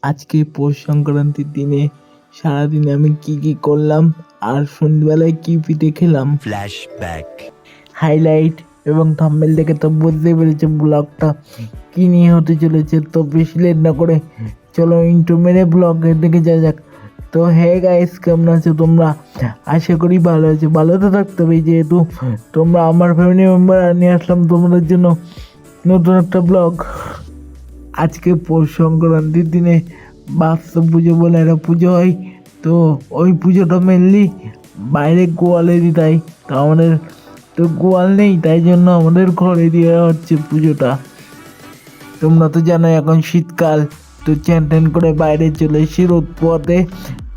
আজকে পৌষ সংক্রান্তির দিনে সারাদিনে আমি কি করলাম আর সন্ধ্যেবেলায় কি পিঠে খেলাম, ফ্ল্যাশব্যাক হাইলাইট এবং থাম্বনেল দেখে তো বুঝতেই পেরেছে ব্লগটা কি নিয়ে হতে চলেছে। তো বেশি লেট না করে চলো ইন্ট্রো মেরে ব্লগের দিকে যাওয়া যাক। তো হে গাইস, কেমন আছো তোমরা? আশা করি ভালো আছো। ভালো তো থাকতে হবে, যেহেতু তোমরা আমার ফ্যামিলি মেম্বার, নিয়ে আসলাম তোমাদের জন্য নতুন একটা ব্লগ। আজকে পৌষ সংক্রান্তির দিনে বাস্তব পুজো বলে একটা পুজো হয়। তো ওই পুজোটা মেনলি বাইরে গোয়ালে দিতাই, তো আমাদের তো গোয়াল নেই, তাই জন্য আমাদের ঘরে দেওয়া হচ্ছে পুজোটা। তোমরা তো জানো এখন শীতকাল, তো চ্যান ট্যান করে বাইরে চলে এসেছি রোদ পোয়াতে।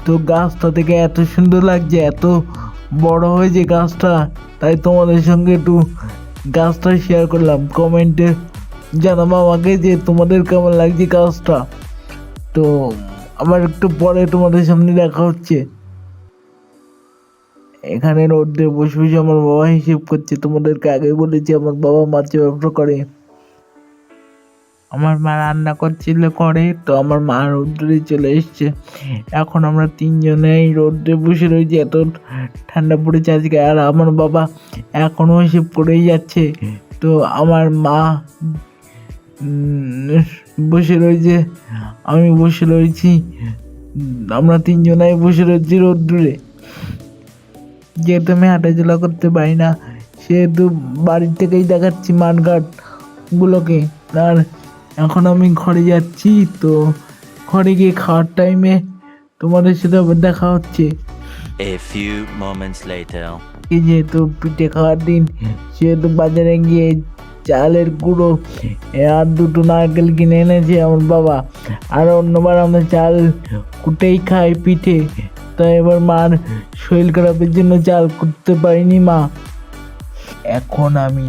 তো গাছটা থেকে এত সুন্দর লাগছে, এত বড় হয়েছে গাছটা, তাই তোমাদের সঙ্গে একটু গাছটা শেয়ার করলাম। কমেন্টে জানাবো আমাকে যে তোমাদের কেমন লাগছে গাছটা। তো আবার একটু পরে তোমাদের সামনে দেখা হচ্ছে। এখানে রোদে বসে বসে আমার বাবা হিসেব করছে। তোমাদেরকে আগে বলেছি আমার বাবা মাছের ব্যবসা করে, আমার মা রান্না করে, তো আমার মা রোদ্রে চলে এসছে। এখন আমরা তিনজনেই রোদ্রে বসে রয়েছি, এত ঠান্ডা পড়েছে আজকে। আর আমার বাবা এখনো হিসেব করেই যাচ্ছে। তো আমার মা বসে রয়েছে, আমি বসে রয়েছি, আমরা তিনজনাই বসে রয়েছি রোদ্দুরে। যেহেতু আমি হাঁটাচলা করতে পারি না, সেহেতু বাড়ির থেকেই দেখাচ্ছি মাঠঘাট গুলোকে। আর এখন আমি ঘরে যাচ্ছি, তো ঘরে গিয়ে খাওয়ার টাইমে তোমাদের সাথে আবার দেখা হচ্ছে। A few moments later. যেহেতু পিঠে খাওয়ার দিন, সেহেতু বাজারে গিয়ে চালের গুঁড়ো আর দুটো নারকেল কিনে এনেছে আমার বাবা। আর অন্যবার আমরা চাল কুটেই খাই পিঠে, তাই এবার মার শরীর খারাপের জন্য চাল কুটতে পারিনি মা। এখন আমি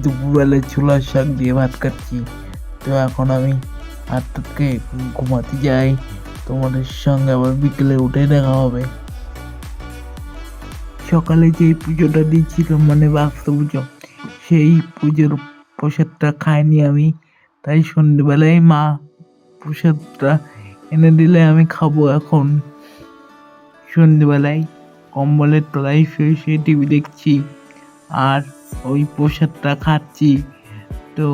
দুপুরবেলায় ছোলার শাক দিয়ে ভাত খাচ্ছি। তো এখন আমি হাতটাকে ঘুমাতে যাই, তোমাদের সঙ্গে আবার বিকেলে উঠে দেখা হবে। সকালে যে পুজোটা দিচ্ছিলাম, মানে বাস্তব পুজো, সেই পুজোর প্রসাদটা খাইনি আমি, তাই সন্ধ্যেবেলায় মা প্রসাদটা এনে দিলে আমি খাবো। এখন সন্ধ্যেবেলায় কম্বলের তলায় শুয়ে শুয়ে টিভি দেখছি আর ওই প্রসাদটা খাচ্ছি। তো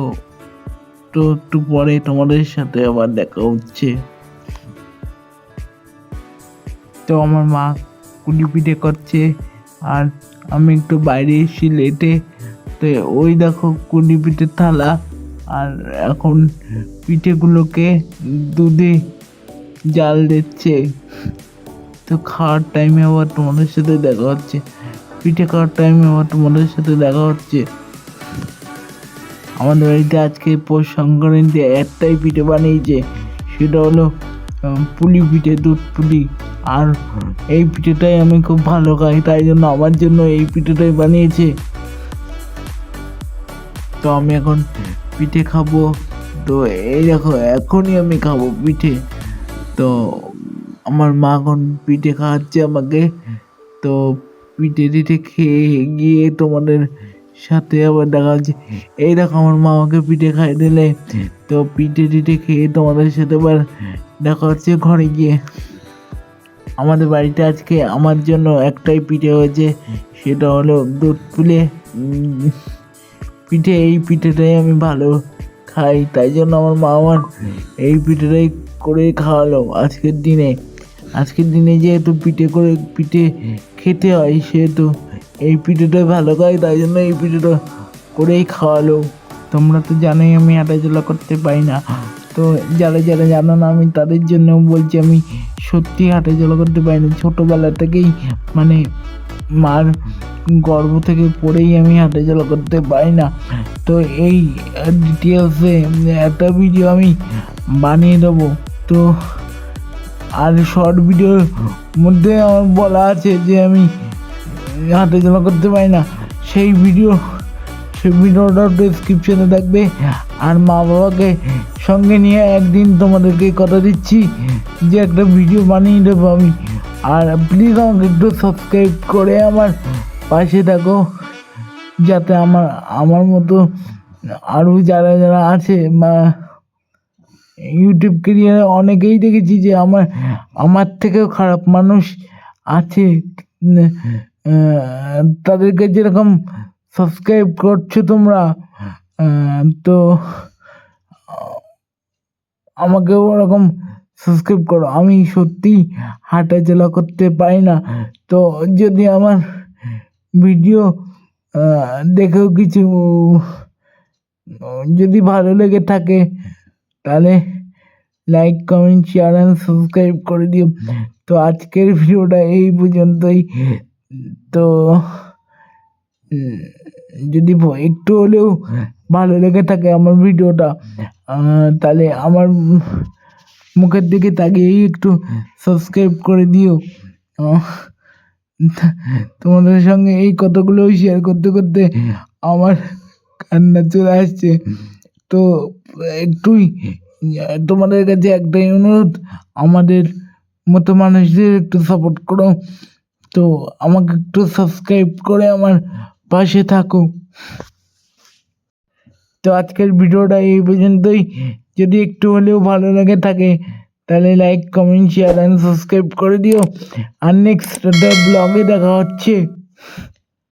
তো একটু পরে তোমাদের সাথে আবার দেখা হচ্ছে। তো আমার মা কুলি পিঠে করছে আর আমি একটু বাইরে এসেছি লেটে। তো ওই দেখো কুলি পিঠের থালা, আর এখন পিঠেগুলোকে দুধে জাল দিচ্ছে। তো খাওয়ার টাইমে আবার তোমাদের সাথে দেখা হচ্ছে, পিঠে খাওয়ার টাইমে আবার তোমাদের সাথে দেখা হচ্ছে। আমাদের বাড়িতে আজকে পৌষ সংক্রান্তি একটাই পিঠে বানিয়েছে, সেটা হলো পুলি পিঠে, দুধ পুলি। আর এই পিঠেটাই আমি খুব ভালো খাই, তাই জন্য আমার জন্য এই পিঠেটাই বানিয়েছে। তো আমি এখন পিঠে খাবো। তো এই দেখো এখনই আমি খাবো পিঠে। তো আমার মা এখন পিঠে খাওয়াচ্ছে আমাকে। তো পিঠে টিঠে খেয়ে গিয়ে তোমাদের সাথে আবার দেখা হচ্ছে। এই দেখো আমার মা আমাকে পিঠে খাই দিলে। তো পিঠে টিঠে খেয়ে তোমাদের সাথে আবার দেখা হচ্ছে ঘরে গিয়ে। আমাদের বাড়িতে আজকে আমার জন্য একটাই পিঠে হয়েছে, সেটা হলো দুধ পুলে পিঠে। এই পিঠেটাই আমি ভালো খাই, তাই জন্য আমার মা আমার এই পিঠেটাই করে খাওয়ালো আজকের দিনে। আজকের দিনে যেহেতু পিঠে খেতে হয়, সেহেতু এই পিঠেটাই ভালো খাই, তাই জন্য এই পিঠেটা করেই খাওয়ালো। তোমরা তো জানোই আমি হাঁটাচলা করতে পারি না। তো যারা যারা জানো না, আমি তাদের জন্য বলছি, আমি সত্যি হাঁটাচলা করতে পারি না। ছোটোবেলা থেকেই মানে মার গর্ভ থেকে পড়েই আমি হাঁটাচলা করতে পারি না। তো এই ডিটেলসে একটা ভিডিও আমি বানিয়ে দেবো। তো আর শর্ট ভিডিওর মধ্যে আমার বলা আছে যে আমি হাঁটাচলা করতে পারি না, সেই ভিডিওটা ডেসক্রিপশনে থাকবে। আর মা বাবাকে সঙ্গে নিয়ে একদিন তোমাদেরকে কথা দিচ্ছি যে একটা ভিডিও বানিয়ে দেবো আমি। আর প্লিজ আমাকে একটু সাবস্ক্রাইব করে আমার পাশে থাকো, যাতে আমার মতো আরও যারা যারা আছে ইউটিউব ক্যারিয়ারে অনেকেই দেখেছি যে আমার থেকেও খারাপ মানুষ আছে। তাদেরকে যেরকম সাবস্ক্রাইব করছো তোমরা, তো আমাকেও ওরকম সাবস্ক্রাইব করো। আমি সত্যি হাঁটা চলা করতে পারি না, তো যদি আমার ভিডিও দেখেও কিছু যদি ভালো লেগে থাকে তাহলে like, comment, share and subscribe করে দিও। তো আজকের ভিডিওটা এই পর্যন্তই। তো যদি একটু হলেও ভালো লেগে থাকে আমার ভিডিওটা, তাহলে আমার মুখের দিকে তাকিয়েই একটু সাবস্ক্রাইব করে দিও। তোমাদের সঙ্গে এই কথাগুলো শেয়ার করতে করতে আমার কান্না চলে আসছে। তো একটুই তোমাদের কাছে একটাই অনুরোধ, আমাদের মতো মানুষদের একটু সাপোর্ট করো। তো আমাকে একটু সাবস্ক্রাইব করে আমার পাশে থাকো। তো আজকের ভিডিওটা এই পর্যন্তই। যদি একটু হলেও ভালো লেগে থাকে তাহলে like, comment, share and subscribe করে দিও। আর নেক্সট ব্লগে দেখা হচ্ছে।